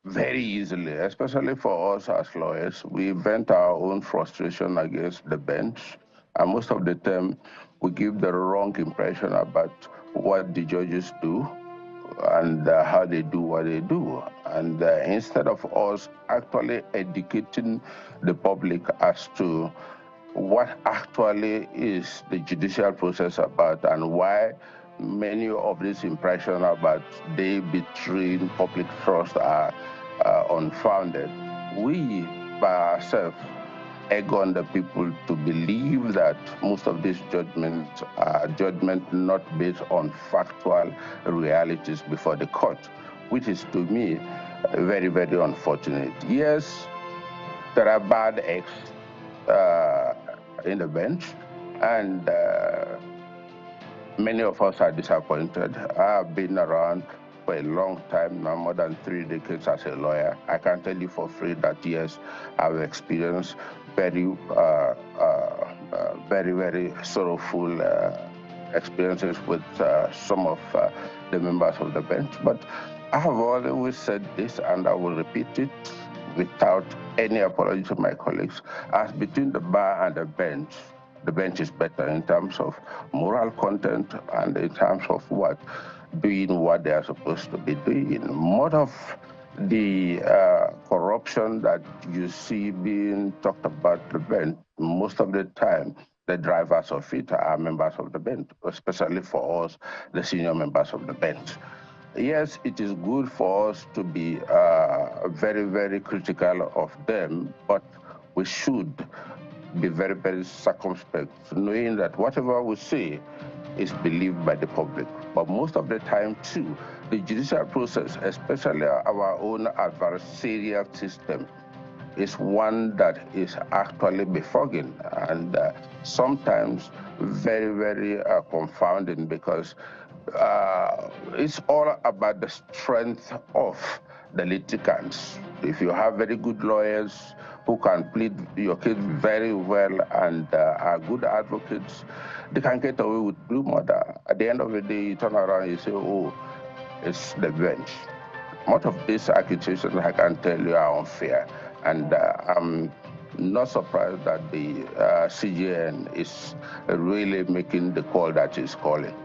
very easily, especially for us as lawyers. We vent our own frustration against the bench, and most of the time we give the wrong impression about what the judges do and how they do what they do. And instead of us actually educating the public as to what actually is the judicial process about and why many of these impressions about they betraying public trust are unfounded, we by ourselves egg on the people to believe that most of these judgments are judgments not based on factual realities before the court, which is to me very, very unfortunate. Yes, there are bad eggs in the bench, and many of us are disappointed. I've been around for a long time now, more than 3 decades as a lawyer. I can tell you for free that yes, I've experienced very, very sorrowful experiences with some of the members of the bench. But I have always said this, and I will repeat it without any apology to my colleagues, as between the bar and the bench is better in terms of moral content and in terms of doing what they are supposed to be doing. More of the corruption that you see being talked about the bench, most of the time, the drivers of it are members of the bench, especially for us, the senior members of the bench. Yes, it is good for us to be very, very critical of them, but we should be very, very circumspect, knowing that whatever we say is believed by the public. But most of the time, too, the judicial process, especially our own adversarial system, is one that is actually befogging and sometimes very, very confounding, because it's all about the strength of the litigants. If you have very good lawyers who can plead your case very well and are good advocates, they can get away with blue murder. At the end of the day, you turn around and you say, oh, it's the bench. Most of these accusations, I can tell you, are unfair. And I'm not surprised that the CJN is really making the call that it's calling.